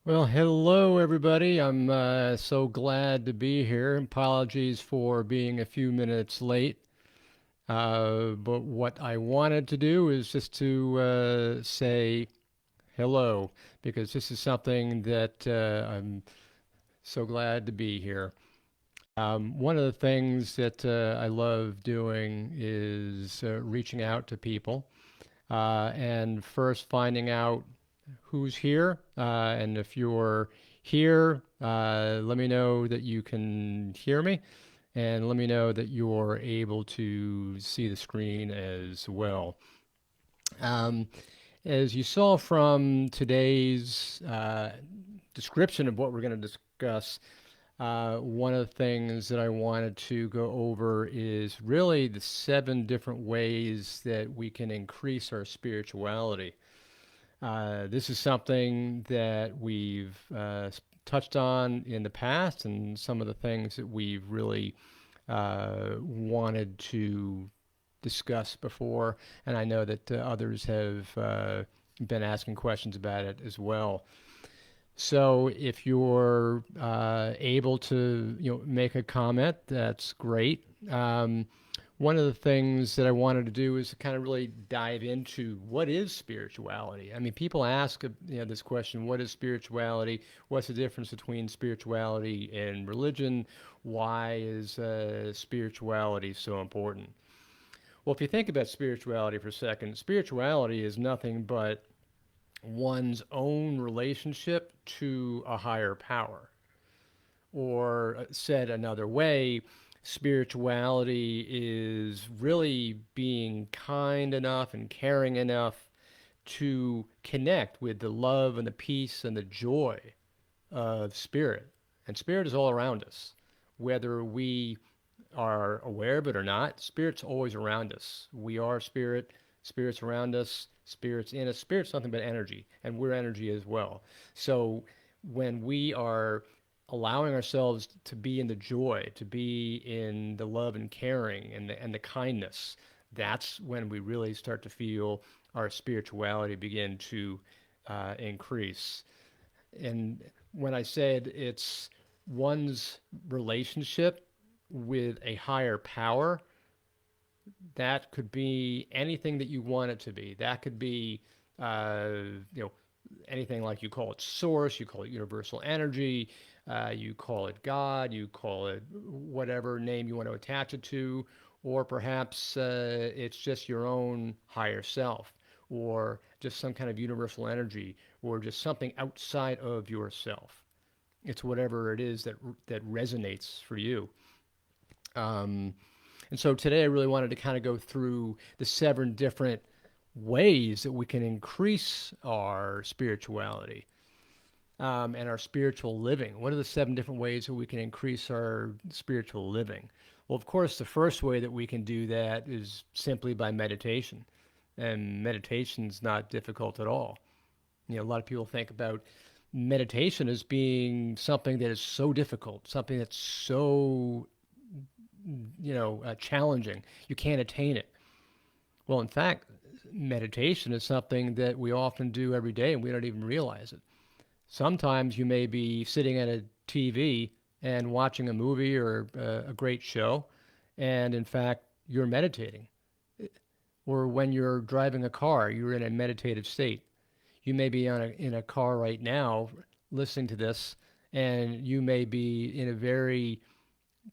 Well, hello everybody. I'm so glad to be here. Apologies for being a few minutes late. But what I wanted to do is just to say hello because this is something that I'm so glad to be here. One of the things that I love doing is reaching out to people and first finding out who's here. And if you're here, let me know that you can hear me and let me know that you're able to see the screen as well. Um, as you saw from today's description of what we're going to discuss, one of the things that I wanted to go over is really the 7 different ways that we can increase our spirituality. This is something that we've touched on in the past, and some of the things that we've really wanted to discuss before. And I know that others have been asking questions about it as well. So if you're able to, make a comment, that's great. One of the things that I wanted to do is to kind of really dive into what is spirituality. I mean, people ask, this question: what is spirituality? What's the difference between spirituality and religion? Why is spirituality so important? Well, if you think about spirituality for a second, spirituality is nothing but one's own relationship to a higher power. Or said another way, spirituality is really being kind enough and caring enough to connect with the love and the peace and the joy of spirit. And spirit is all around us. Whether we are aware of it or not, spirit's always around us. We are spirit, spirit's around us, spirit's in us. Spirit's nothing but energy, and we're energy as well. So when we are allowing ourselves to be in the joy, to be in the love and caring and the kindness, that's when we really start to feel our spirituality begin to increase. And when I said it's one's relationship with a higher power, that could be anything that you want it to be. That could be, uh, you know, anything like you call it source, you call it universal energy, you call it God, you call it whatever name you want to attach it to, or perhaps it's just your own higher self, or just some kind of universal energy, or just something outside of yourself. It's whatever it is that resonates for you. Um, and so today I really wanted to kind of go through the 7 different ways that we can increase our spirituality and our spiritual living. What are the 7 different ways that we can increase our spiritual living? Well, of course, the first way that we can do that is simply by meditation. And meditation's not difficult at all. A lot of people think about meditation as being something that is so difficult, something that's so, challenging. You can't attain it. Well, in fact, meditation is something that we often do every day and we don't even realize it. Sometimes you may be sitting at a TV and watching a movie or a great show, and in fact, you're meditating. Or when you're driving a car, you're in a meditative state. You may be in a car right now listening to this, and you may be in a very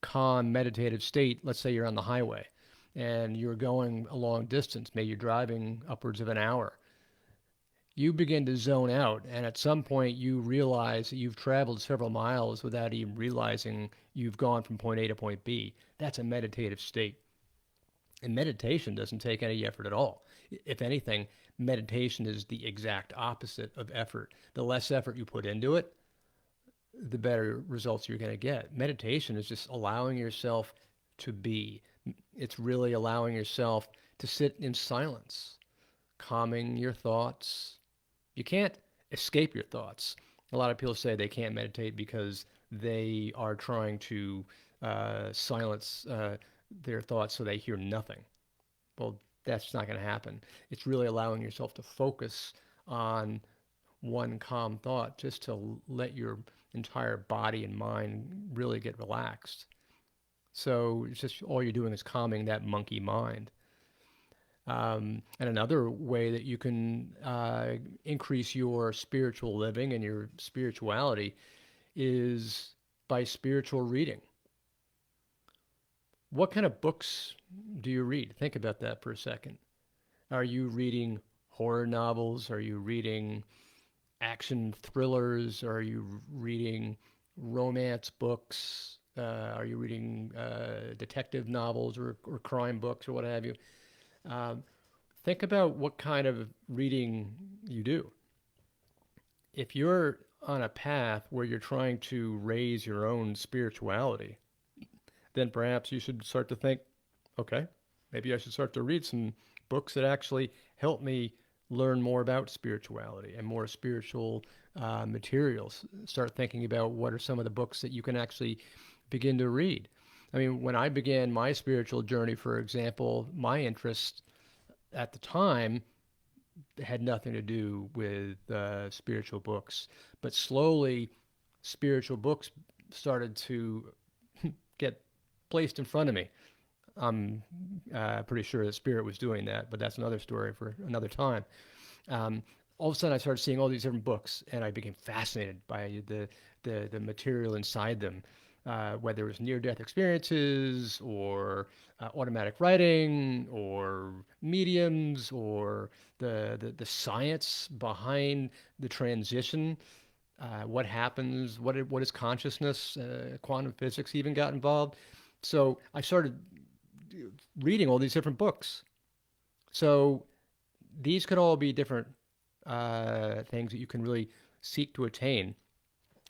calm, meditative state. Let's say you're on the highway and you're going a long distance, maybe you're driving upwards of an hour. You begin to zone out, and at some point, you realize that you've traveled several miles without even realizing you've gone from point A to point B. That's a meditative state. And meditation doesn't take any effort at all. If anything, meditation is the exact opposite of effort. The less effort you put into it, the better results you're going to get. Meditation is just allowing yourself to be. It's really allowing yourself to sit in silence, calming your thoughts. You can't escape your thoughts. A lot of people say they can't meditate because they are trying to silence their thoughts so they hear nothing. Well, that's not going to happen. It's really allowing yourself to focus on one calm thought just to let your entire body and mind really get relaxed. So it's just all you're doing is calming that monkey mind. And another way that you can increase your spiritual living and your spirituality is by spiritual reading. What kind of books do you read? Think about that for a second. Are you reading horror novels? Are you reading action thrillers? Are you reading romance books? Are you reading detective novels or crime books or what have you? Um, think about what kind of reading you do. If you're on a path where you're trying to raise your own spirituality, then perhaps you should start to think, okay, maybe I should start to read some books that actually help me learn more about spirituality and more spiritual materials. Start thinking about what are some of the books that you can actually begin to read. I mean, when I began my spiritual journey, for example, my interest at the time had nothing to do with spiritual books, but slowly spiritual books started to get placed in front of me. I'm pretty sure the spirit was doing that, but that's another story for another time. Um, all of a sudden, I started seeing all these different books, and I became fascinated by the material inside them, whether it was near-death experiences or automatic writing or mediums or the science behind the transition. What happens? What is consciousness? Quantum physics even got involved. So I started reading all these different books. So these could all be different things that you can really seek to attain.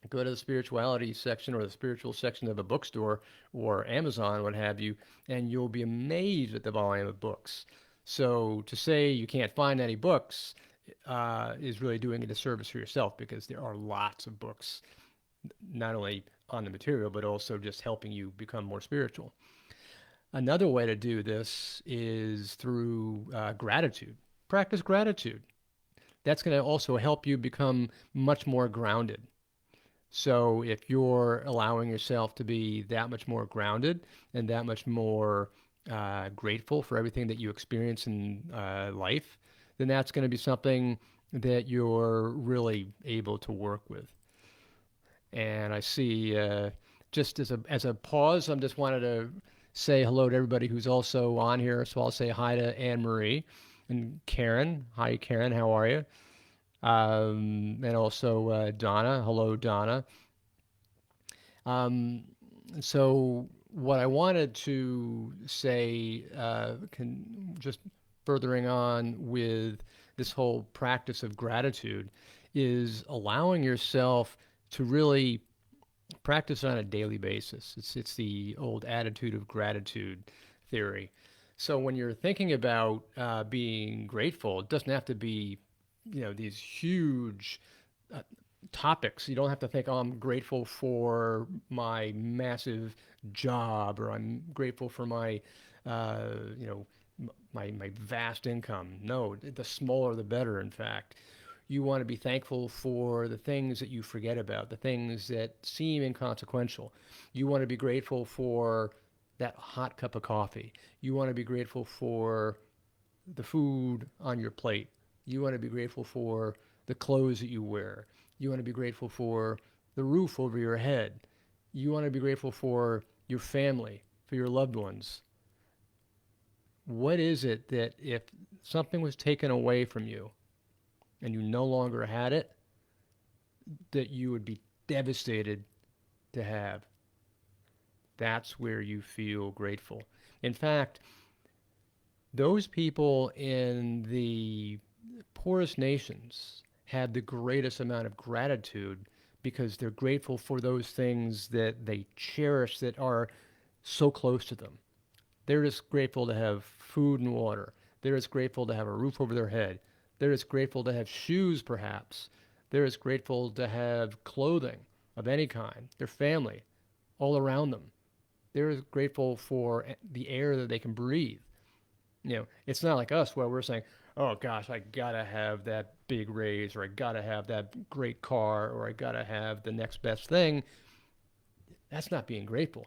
Go to the spirituality section or the spiritual section of a bookstore or Amazon, what have you, and you'll be amazed at the volume of books. So to say you can't find any books is really doing a disservice for yourself because there are lots of books, not only on the material, but also just helping you become more spiritual. Another way to do this is through gratitude. Practice gratitude. That's going to also help you become much more grounded. So if you're allowing yourself to be that much more grounded and that much more grateful for everything that you experience in life, then that's going to be something that you're really able to work with. And I see, just as a pause, I just wanted to say hello to everybody who's also on here. So I'll say hi to Anne Marie and Karen. Hi, Karen. How are you? And also Donna. Hello, Donna. Um, so what I wanted to say, just furthering on with this whole practice of gratitude, is allowing yourself to really practice on a daily basis. It's the old attitude of gratitude theory. So when you're thinking about being grateful, it doesn't have to be, these huge uh, topics. You don't have to think, oh, I'm grateful for my massive job, or I'm grateful for my, you know, my vast income. No, the smaller the better, in fact. You want to be thankful for the things that you forget about, the things that seem inconsequential. You want to be grateful for that hot cup of coffee. You want to be grateful for the food on your plate. You want to be grateful for the clothes that you wear. You want to be grateful for the roof over your head. You want to be grateful for your family, for your loved ones. What is it that if something was taken away from you and you no longer had it, that you would be devastated to have? That's where you feel grateful. In fact, those people in the poorest nations have the greatest amount of gratitude because they're grateful for those things that they cherish that are so close to them. They're just grateful to have food and water. They're just grateful to have a roof over their head. They're just grateful to have shoes, perhaps. They're just grateful to have clothing of any kind, their family all around them. They're grateful for the air that they can breathe. It's not like us where we're saying, oh gosh, I gotta have that big raise, or I gotta have that great car, or I gotta have the next best thing. That's not being grateful.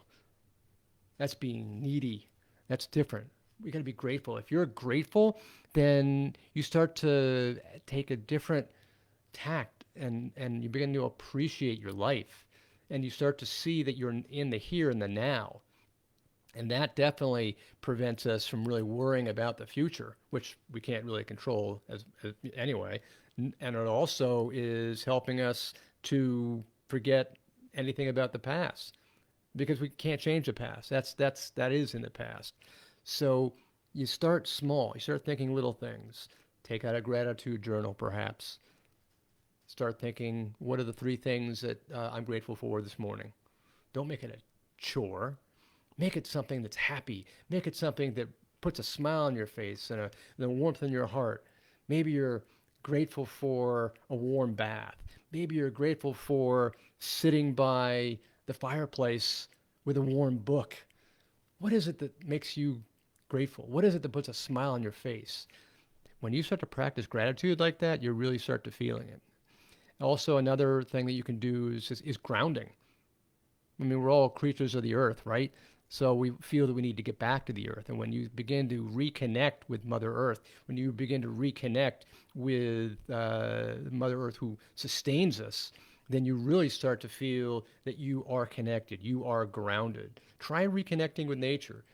That's being needy. That's different. We got to be grateful. If you're grateful, then you start to take a different tact, and you begin to appreciate your life, and you start to see that you're in the here and the now. And that definitely prevents us from really worrying about the future, which we can't really control as anyway. And it also is helping us to forget anything about the past because we can't change the past. That is in the past. So you start small. You start thinking little things. Take out a gratitude journal, perhaps. Start thinking, what are the three things that I'm grateful for this morning? Don't make it a chore. Make it something that's happy. Make it something that puts a smile on your face and a warmth in your heart. Maybe you're grateful for a warm bath. Maybe you're grateful for sitting by the fireplace with a warm book. What is it that makes you grateful? What is it that puts a smile on your face? When you start to practice gratitude like that, you really start to feeling it. Also, another thing that you can do is grounding. I mean, we're all creatures of the earth, right? So we feel that we need to get back to the earth. And when you begin to reconnect with Mother Earth, when you begin to reconnect with Mother Earth who sustains us, then you really start to feel that you are connected, you are grounded. Try reconnecting with nature.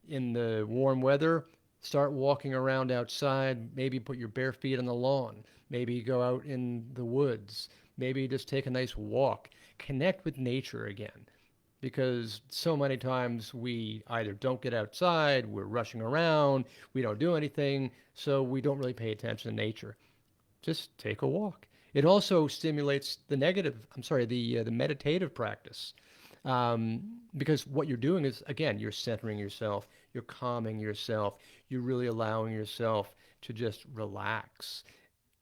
In the warm weather, start walking around outside, maybe put your bare feet on the lawn, maybe go out in the woods, maybe just take a nice walk. Connect with nature again because so many times we either don't get outside, we're rushing around, we don't do anything, so we don't really pay attention to nature. Just take a walk. It also stimulates the meditative practice. Because what you're doing is, again, you're centering yourself, you're calming yourself, you're really allowing yourself to just relax.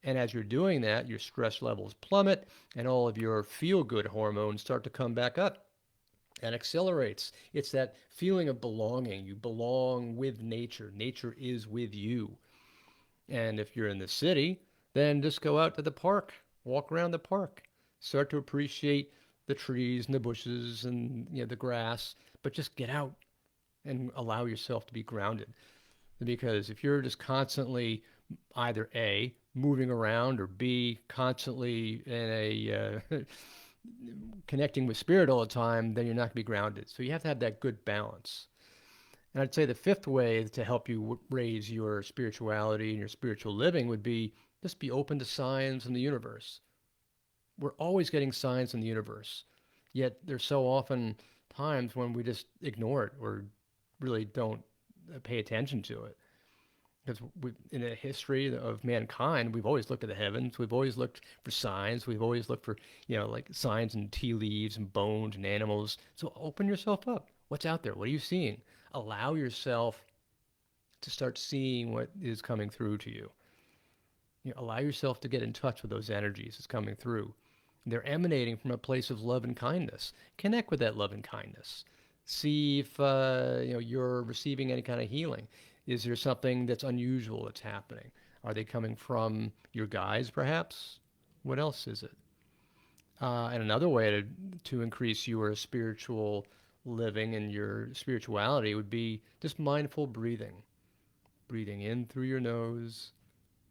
And as you're doing that, your stress levels plummet and all of your feel good hormones start to come back up and accelerates. It's that feeling of belonging. You belong with nature. Nature is with you. And if you're in the city, then just go out to the park, walk around the park, start to appreciate the trees and the bushes and the grass, but just get out and allow yourself to be grounded. Because if you're just constantly either A, moving around, or B, constantly in a connecting with spirit all the time, then you're not going to be grounded. So you have to have that good balance. And I'd say the fifth way to help you raise your spirituality and your spiritual living would be just be open to signs in the universe. We're always getting signs in the universe, yet there's so often times when we just ignore it or really don't pay attention to it. Because in the history of mankind, we've always looked at the heavens. We've always looked for signs. We've always looked for, like signs in tea leaves and bones and animals. So open yourself up. What's out there? What are you seeing? Allow yourself to start seeing what is coming through to you. Allow yourself to get in touch with those energies that's coming through. They're emanating from a place of love and kindness. Connect with that love and kindness. See if you're receiving any kind of healing. Is there something that's unusual that's happening? Are they coming from your guides, perhaps? What else is it? And another way to increase your spiritual living and your spirituality would be just mindful breathing. Breathing in through your nose,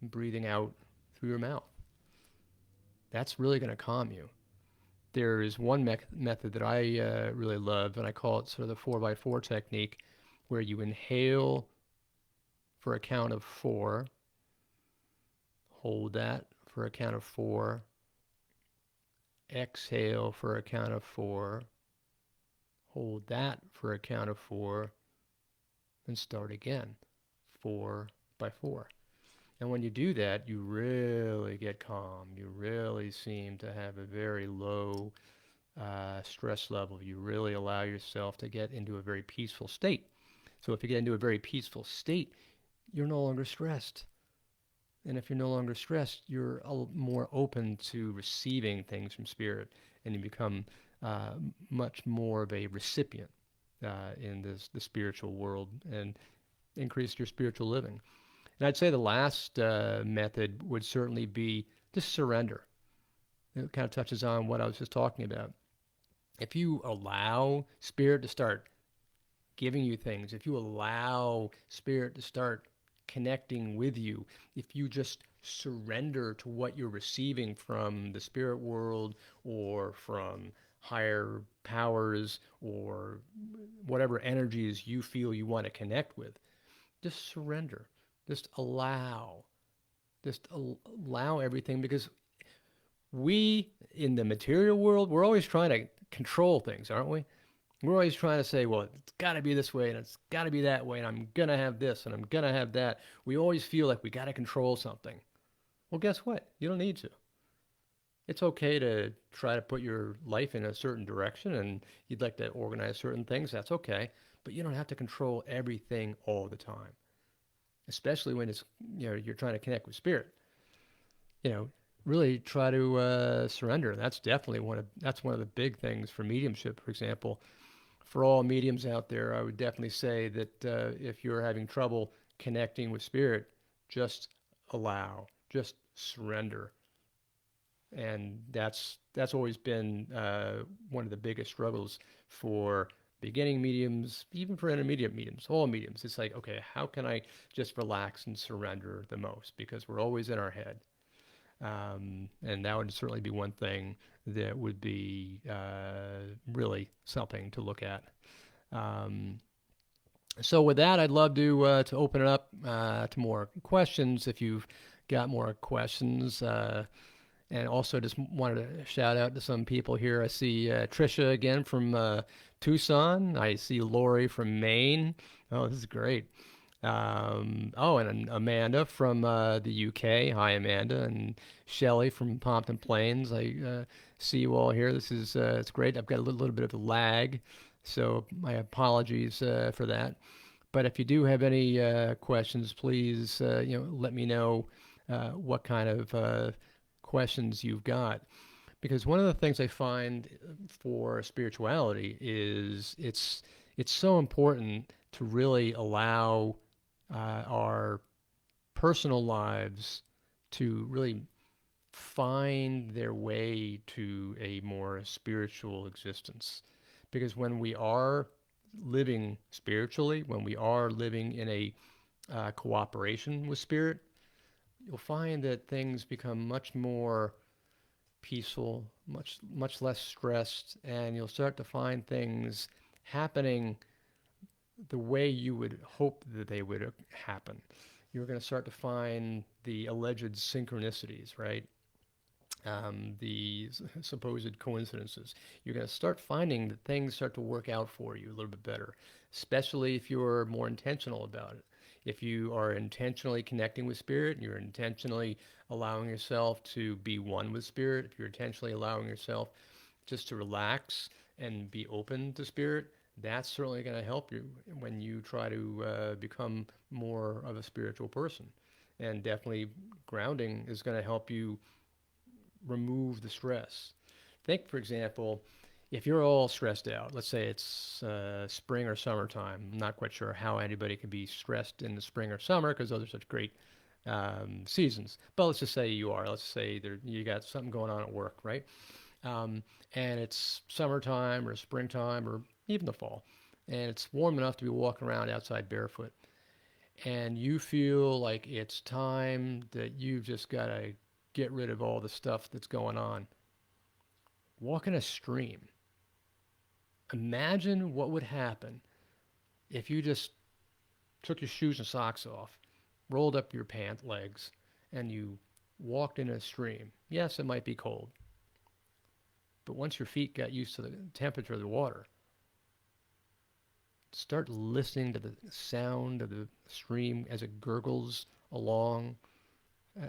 and breathing out through your mouth. That's really going to calm you. There is one method that I really love, and I call it sort of the 4x4 technique, where you inhale for a count of 4, hold that for a count of 4, exhale for a count of 4, hold that for a count of 4, and start again, 4x4. And when you do that, you really get calm. You really seem to have a very low stress level. You really allow yourself to get into a very peaceful state. So if you get into a very peaceful state, you're no longer stressed. And if you're no longer stressed, you're more open to receiving things from spirit, and you become much more of a recipient in the spiritual world and increase your spiritual living. And I'd say the last method would certainly be just surrender. It kind of touches on what I was just talking about. If you allow spirit to start giving you things, if you allow spirit to start connecting with you, if you just surrender to what you're receiving from the spirit world or from higher powers or whatever energies you feel you want to connect with, just surrender. Just allow. Just allow everything, because we in the material world, we're always trying to control things, aren't we? We're always trying to say, well, it's got to be this way and it's got to be that way and I'm going to have this and I'm going to have that. We always feel like we got to control something. Well, guess what? You don't need to. It's okay to try to put your life in a certain direction and you'd like to organize certain things. That's okay. But you don't have to control everything all the time, especially when it's, you're trying to connect with spirit. You know, really try to surrender. That's definitely that's one of the big things for mediumship, for example. For all mediums out there, I would definitely say that if you're having trouble connecting with spirit, just allow, just surrender. And that's always been one of the biggest struggles for beginning mediums, even for intermediate mediums, all mediums. It's like, okay, how can I just relax and surrender the most? Because we're always in our head. And that would certainly be one thing that would be really something to look at. Um, so with that, I'd love to open it up to more questions if you've got more questions. And also just wanted to shout out to some people here. I see Trisha again from Tucson. I see Lori from Maine. Oh, this is great. Oh, and Amanda from the UK. Hi, Amanda. And Shelly from Pompton Plains. I see you all here. This is it's great. I've got a little bit of a lag, so my apologies for that. But if you do have any questions, please let me know what kind of questions you've got. Because one of the things I find for spirituality is it's so important to really allow our personal lives to really find their way to a more spiritual existence. Because when we are living spiritually, when we are living in a cooperation with spirit, you'll find that things become much more peaceful, much less stressed, and you'll start to find things happening the way you would hope that they would happen. You're going to start to find the alleged synchronicities, right? The supposed coincidences. You're going to start finding that things start to work out for you a little bit better, especially if you're more intentional about it. If you are intentionally connecting with spirit, you're intentionally allowing yourself to be one with spirit, if you're intentionally allowing yourself just to relax and be open to spirit, that's certainly going to help you when you try to become more of a spiritual person. And definitely grounding is going to help you remove the stress. Think, for example, if you're all stressed out, let's say it's spring or summertime. I'm not quite sure how anybody can be stressed in the spring or summer because those are such great seasons. But let's just say you are. Let's say you got something going on at work, right? And it's summertime or springtime or even the fall, and it's warm enough to be walking around outside barefoot. And you feel like it's time that you've just got to get rid of all the stuff that's going on. Walk in a stream. Imagine what would happen if you just took your shoes and socks off, rolled up your pant legs, and you walked in a stream. Yes, it might be cold, but once your feet got used to the temperature of the water, start listening to the sound of the stream as it gurgles along,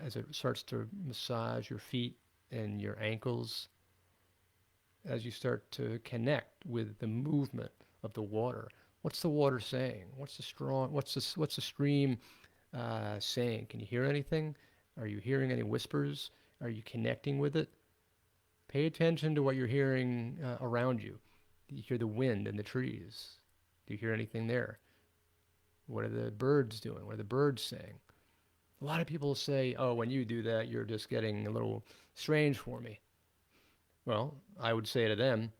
as it starts to massage your feet and your ankles, as you start to connect with the movement of the water. What's the water saying? What's the stream saying? Can you hear anything? Are you hearing any whispers? Are you connecting with it? Pay attention to what you're hearing around you. Do you hear the wind in the trees? Do you hear anything there? What are the birds doing? What are the birds saying? A lot of people say, oh, when you do that, you're just getting a little strange for me. Well, I would say to them,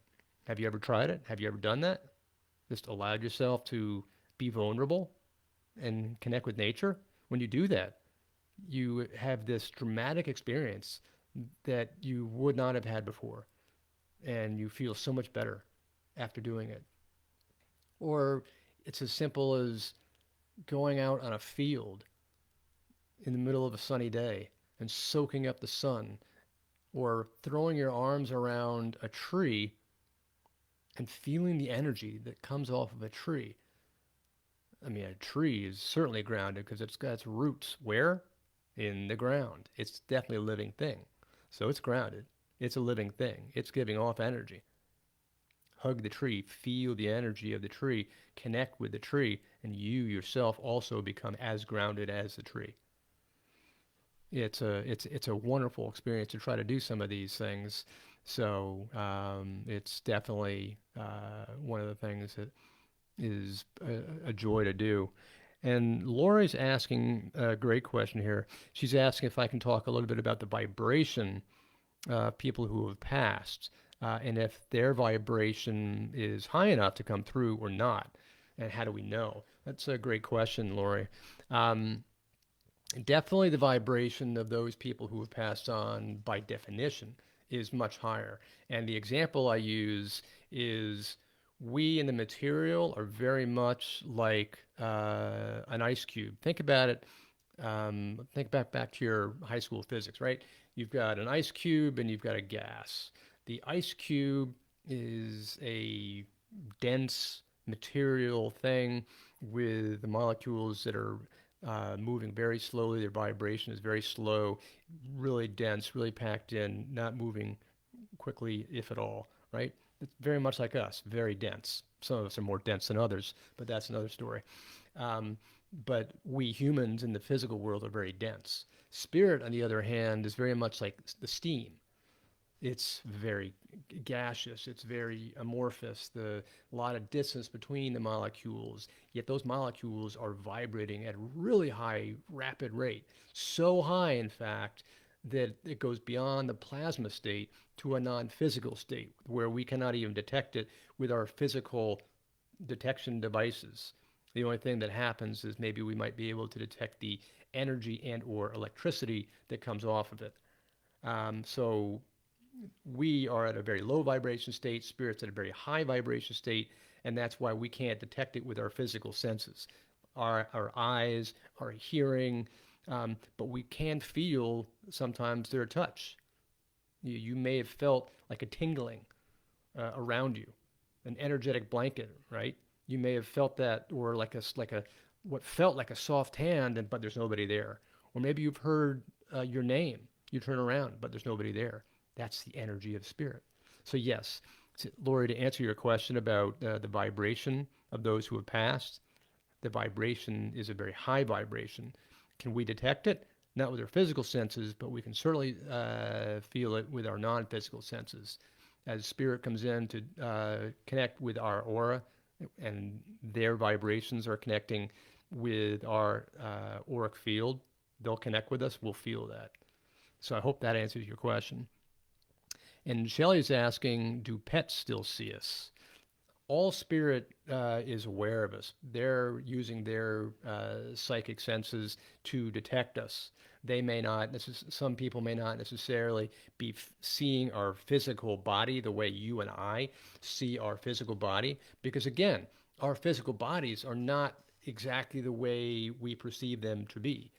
have you ever tried it? Have you ever done that? Just allowed yourself to be vulnerable and connect with nature? When you do that, you have this dramatic experience that you would not have had before, and you feel so much better after doing it. Or it's as simple as going out on a field in the middle of a sunny day and soaking up the sun, or throwing your arms around a tree and feeling the energy that comes off of a tree. I mean, a tree is certainly grounded because it's got its roots where? In the ground. It's definitely a living thing. So it's grounded. It's a living thing. It's giving off energy. Hug the tree, feel the energy of the tree, connect with the tree, and you yourself also become as grounded as the tree. It's a wonderful experience to try to do some of these things. So it's definitely one of the things that is a joy to do. And Lori's asking a great question here. She's asking if I can talk a little bit about the vibration people who have passed, and if their vibration is high enough to come through or not, and how do we know? That's a great question, Lori. Um, Definitely the vibration of those people who have passed on, by definition, is much higher. And the example I use is we in the material are very much like an ice cube. Think about it. Think back to your high school physics, right? You've got an ice cube and you've got a gas. The ice cube is a dense material thing with the molecules that are moving very slowly. Their vibration is very slow, really dense, really packed in, not moving quickly, if at all, right? It's very much like us, very dense. Some of us are more dense than others, but that's another story. Um, but we humans in the physical world are very dense. Spirit, on the other hand, is very much like the steam. It's very gaseous, it's very amorphous, the a lot of distance between the molecules, yet those molecules are vibrating at a really high rapid rate, so high in fact that it goes beyond the plasma state to a non-physical state where we cannot even detect it with our physical detection devices. The only thing that happens is maybe we might be able to detect the energy and or electricity that comes off of it. So we are at a very low vibration state, spirit's at a very high vibration state, and that's why we can't detect it with our physical senses, our eyes, our hearing, but we can feel sometimes their touch. You may have felt like a tingling around you, an energetic blanket, right? You may have felt that, or like a what felt like a soft hand, but there's nobody there. Or maybe you've heard your name. You turn around, but there's nobody there. That's the energy of spirit. So yes, Lori, to answer your question about the vibration of those who have passed, the vibration is a very high vibration. Can we detect it? Not with our physical senses, but we can certainly feel it with our non-physical senses. As spirit comes in to connect with our aura, and their vibrations are connecting with our auric field, they'll connect with us. We'll feel that. So I hope that answers your question. And Shelley's asking, do pets still see us? All spirit is aware of us. They're using their psychic senses to detect us. They may not, some people may not necessarily be seeing our physical body the way you and I see our physical body, because again, our physical bodies are not exactly the way we perceive them to be.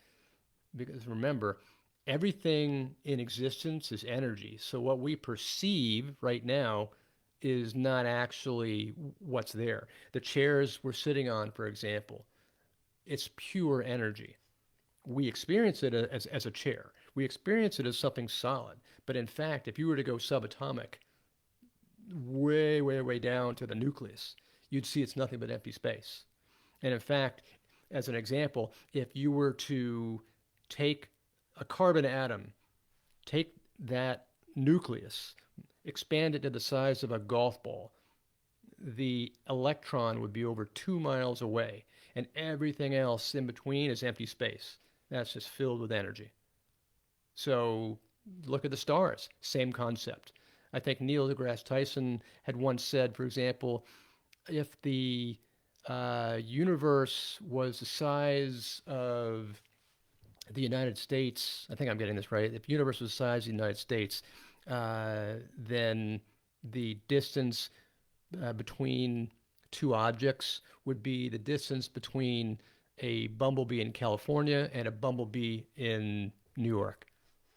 Because remember, everything in existence is energy. So what we perceive right now is not actually what's there. The chairs we're sitting on, for example, it's pure energy. We experience it as a chair. We experience it as something solid. But in fact, if you were to go subatomic, way, way, way down to the nucleus, you'd see it's nothing but empty space. And in fact, as an example, if you were to take a carbon atom, take that nucleus, expand it to the size of a golf ball, the electron would be over 2 miles away, and everything else in between is empty space. That's just filled with energy. So look at the stars, same concept. I think Neil deGrasse Tyson had once said, for example, if the universe was the size of the United States, I think I'm getting this right. If the universe was the size of the United States, then the distance between two objects would be the distance between a bumblebee in California and a bumblebee in New York.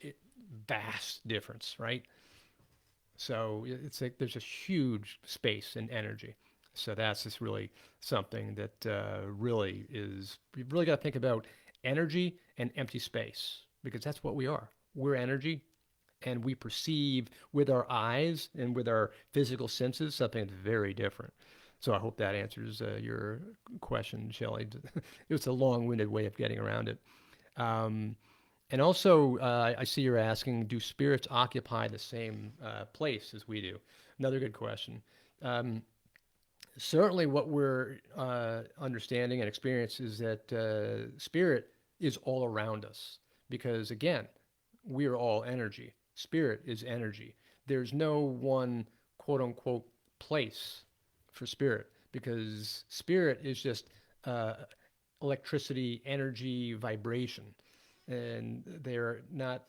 It, vast difference, right? So it's like there's a huge space and energy. So that's just really something that really is, you've really got to think about energy and empty space because that's what we are. We're energy and we perceive with our eyes and with our physical senses something that's very different. So I hope that answers your question, Shelley. It was a long-winded way of getting around it. Um, and also, I see you're asking, do spirits occupy the same place as we do? Another good question. Um, Certainly, what we're understanding and experience is that spirit is all around us because, again, we are all energy. Spirit is energy. There's no one quote unquote place for spirit because spirit is just uh, electricity, energy, vibration. And they're not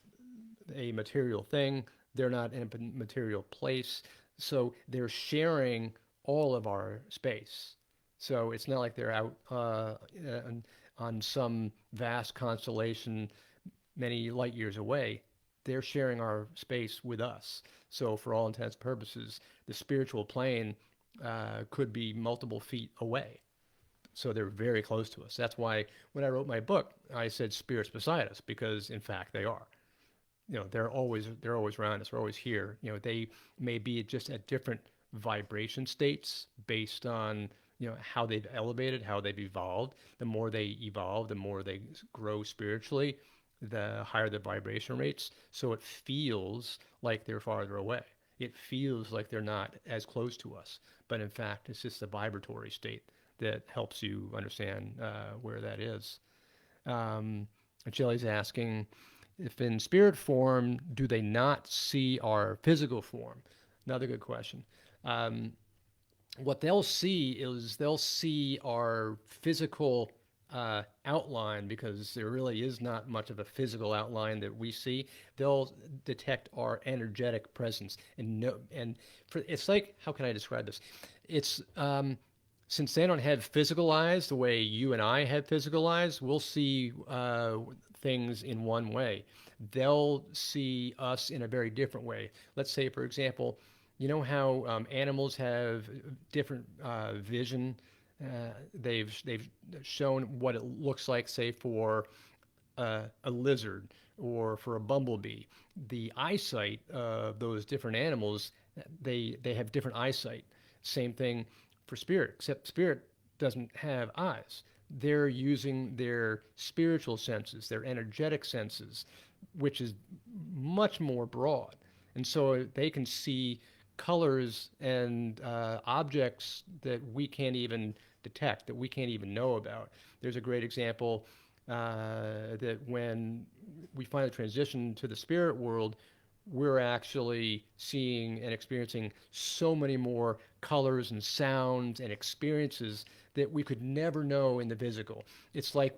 a material thing, they're not in a material place. So they're sharing all of our space. So it's not like they're out on some vast constellation many light years away. They're sharing our space with us. So, for all intents and purposes, the spiritual plane could be multiple feet away. So they're very close to us. That's why when I wrote my book, I said spirits beside us because, in fact, they are. They're always around us. They're always here. They may be just at different vibration states based on how they've elevated, how they've evolved. The more they evolve, the more they grow spiritually, the higher the vibration rates. So it feels like they're farther away. It feels like they're not as close to us, but in fact, it's just a vibratory state that helps you understand where that is. And Shelley's asking, if in spirit form, do they not see our physical form? Another good question. Um, what they'll see is they'll see our physical outline because there really is not much of a physical outline that we see. They'll detect our energetic presence and know. And it's like, how can I describe this? It's since they don't have physical eyes the way you and I have physical eyes, we'll see things in one way. They'll see us in a very different way. Let's say, for example, you know how animals have different vision. They've shown what it looks like, say, for a lizard or for a bumblebee. The eyesight of those different animals, they have different eyesight. Same thing for spirit, except spirit doesn't have eyes. They're using their spiritual senses, their energetic senses, which is much more broad. And so they can see colors and objects that we can't even detect, that we can't even know about. There's a great example that when we finally transition to the spirit world, we're actually seeing and experiencing so many more colors and sounds and experiences that we could never know in the physical. It's like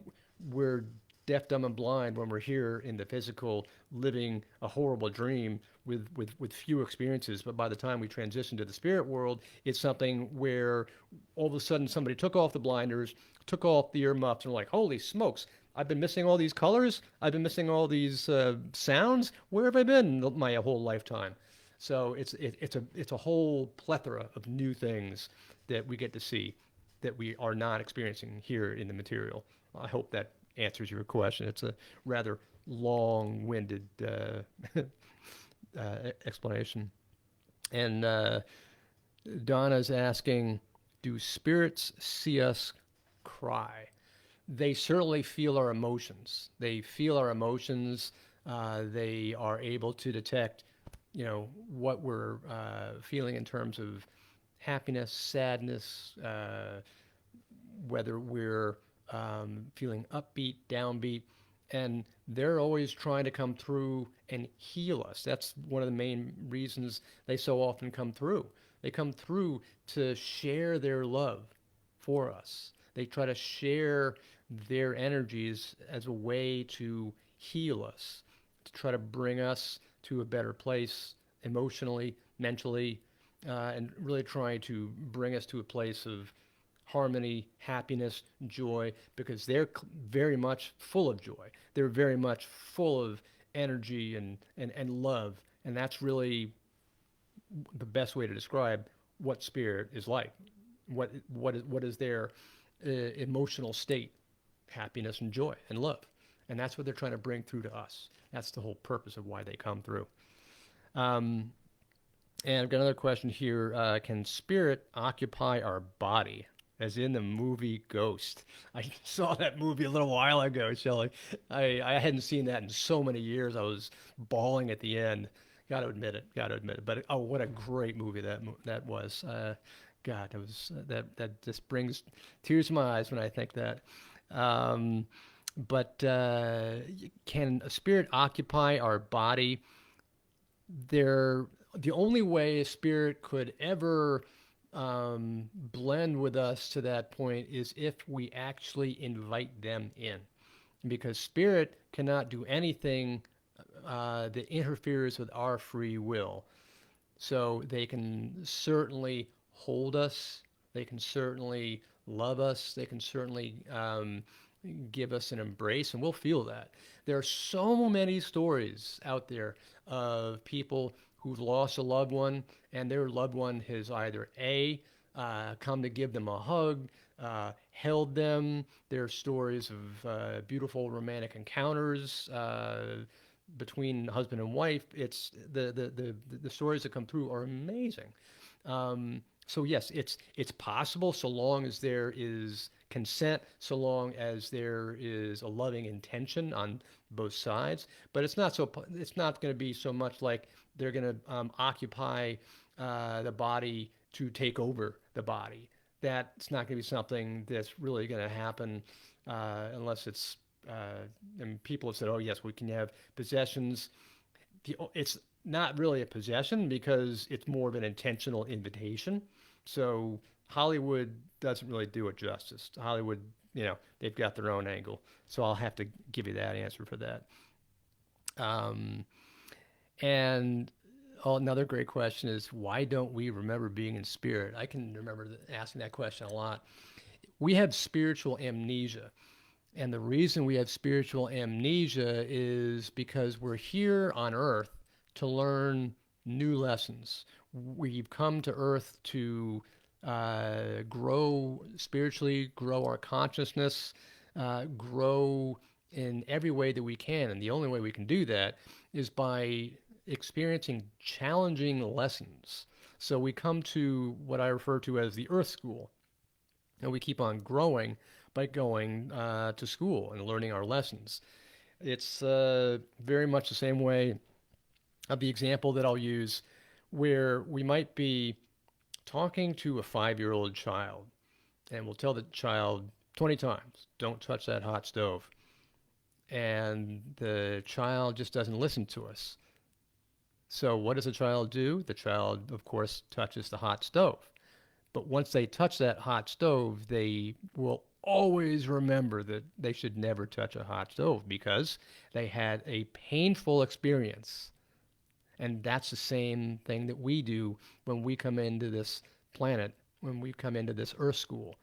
we're deaf, dumb, and blind when we're here in the physical, living a horrible dream with few experiences. But by the time we transition to the spirit world, it's something where all of a sudden somebody took off the blinders, took off the earmuffs, and like, holy smokes, I've been missing all these colors. I've been missing all these sounds. Where have I been my whole lifetime? So it's a whole plethora of new things that we get to see that we are not experiencing here in the material. I hope that answers your question. It's a rather long-winded explanation. And Donna's asking, do spirits see us cry? They certainly feel our emotions. They feel our emotions. They are able to detect, what we're feeling in terms of happiness, sadness, whether we're feeling upbeat, downbeat, and they're always trying to come through and heal us. That's one of the main reasons they so often come through. They come through to share their love for us. They try to share their energies as a way to heal us, to try to bring us to a better place emotionally, mentally, and really trying to bring us to a place of harmony, happiness, joy, because they're very much full of joy. They're very much full of energy and love. And that's really the best way to describe what spirit is like. What is their emotional state? Happiness and joy and love. And that's what they're trying to bring through to us. That's the whole purpose of why they come through. Um, and I've got another question here. Can spirit occupy our body? As in the movie Ghost. I saw that movie a little while ago, Shelley. I hadn't seen that in so many years. I was bawling at the end. Got to admit it. Got to admit it. But oh, what a great movie that was. God, that just brings tears to my eyes when I think that. Um, but can a spirit occupy our body? They're the only way a spirit could ever blend with us to that point is if we actually invite them in, because spirit cannot do anything that interferes with our free will. So they can certainly hold us, they can certainly love us, they can certainly give us an embrace, and we'll feel that. There are so many stories out there of people who've lost a loved one, and their loved one has either come to give them a hug, held them. There are stories of beautiful romantic encounters between husband and wife. It's the stories that come through are amazing. So yes, it's possible so long as there is consent, so long as there is a loving intention on both sides. But it's not going to be so much like they're going to occupy the body to take over the body. That's not going to be something that's really going to happen unless it's. And people have said, "Oh yes, we can have possessions." It's not really a possession because it's more of an intentional invitation. So Hollywood doesn't really do it justice. Hollywood, they've got their own angle. So I'll have to give you that answer for that. Um, and another great question is, why don't we remember being in spirit? I can remember asking that question a lot. We have spiritual amnesia. And the reason we have spiritual amnesia is because we're here on earth to learn new lessons. We've come to earth to grow spiritually, grow our consciousness, grow in every way that we can. And the only way we can do that is by experiencing challenging lessons. So we come to what I refer to as the earth school, and we keep on growing by going to school and learning our lessons. It's very much the same way of the example that I'll use, where we might be talking to a 5-year-old child, and we'll tell the child 20 times, don't touch that hot stove. And the child just doesn't listen to us. So what does the child do? The child, of course, touches the hot stove. But once they touch that hot stove, they will always remember that they should never touch a hot stove because they had a painful experience. And that's the same thing that we do when we come into this planet, when we come into this earth school.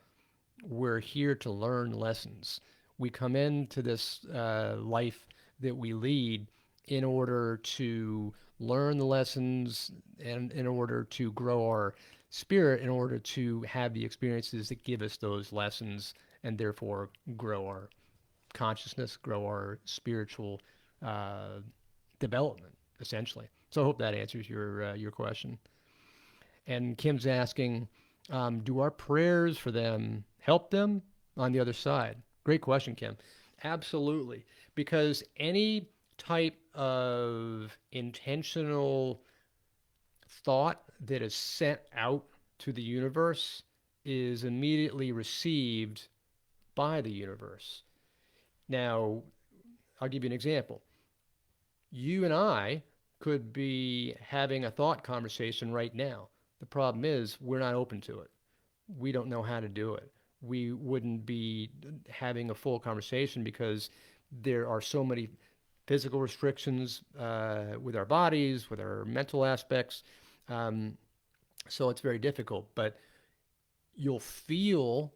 We're here to learn lessons. We come into this life that we lead in order to learn the lessons and in order to grow our spirit, in order to have the experiences that give us those lessons and therefore grow our consciousness, grow our spiritual development, essentially. So I hope that answers your question. And Kim's asking, do our prayers for them help them on the other side? Great question, Kim. Absolutely. Because any type of intentional thought that is sent out to the universe is immediately received by the universe. Now, I'll give you an example. You and I could be having a thought conversation right now. The problem is we're not open to it. We don't know how to do it. We wouldn't be having a full conversation because there are so many physical restrictions with our bodies, with our mental aspects. Um, so it's very difficult. But you'll feel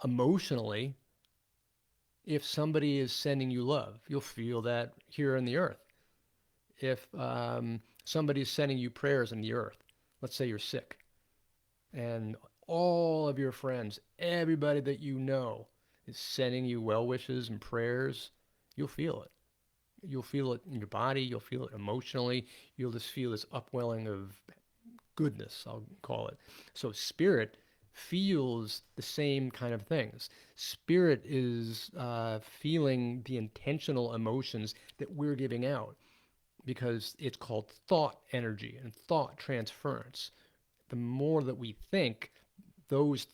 emotionally if somebody is sending you love. You'll feel that here on the earth. If somebody's sending you prayers on the earth, let's say you're sick, and all of your friends, everybody that you know, is sending you well wishes and prayers, you'll feel it. You'll feel it in your body, you'll feel it emotionally, you'll just feel this upwelling of goodness, I'll call it. So, spirit feels the same kind of things. Spirit is feeling the intentional emotions that we're giving out because it's called thought energy and thought transference. The more that we think, those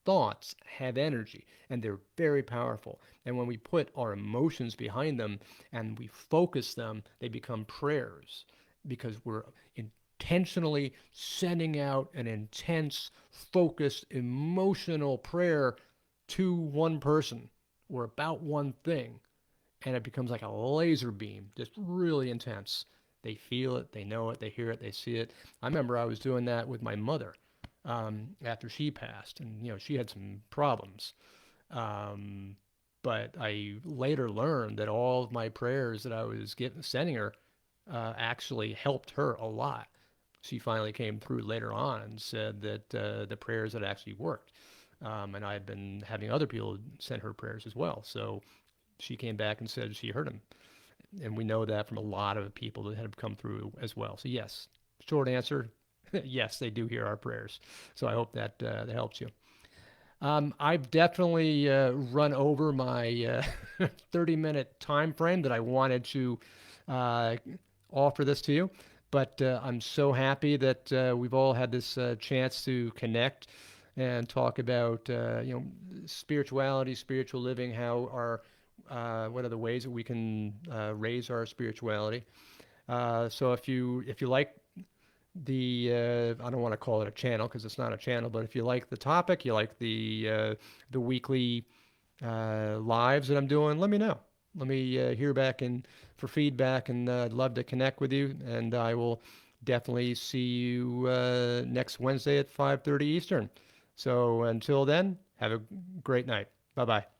thoughts have energy and they're very powerful. And when we put our emotions behind them and we focus them, they become prayers because we're intentionally sending out an intense, focused, emotional prayer to one person or about one thing. And it becomes like a laser beam, just really intense. They feel it, they know it, they hear it, they see it. I remember I was doing that with my mother after she passed, and she had some problems. Um, but I later learned that all of my prayers that I was sending her actually helped her a lot. She finally came through later on and said that the prayers had actually worked. And I had been having other people send her prayers as well. So she came back and said she heard them. And we know that from a lot of people that have come through as well. So, yes, short answer, yes, they do hear our prayers. So I hope that that helps you. I've definitely run over my 30-minute time frame that I wanted to uh, offer this to you. But I'm so happy that we've all had this chance to connect and talk about spirituality, spiritual living, how our what are the ways that we can raise our spirituality. So if you like I don't want to call it a channel because it's not a channel, but if you like the topic, you like the weekly lives that I'm doing, let me know. Let me hear back and for feedback, and I'd love to connect with you. And I will definitely see you next Wednesday at 5:30 Eastern. So until then, have a great night. Bye bye.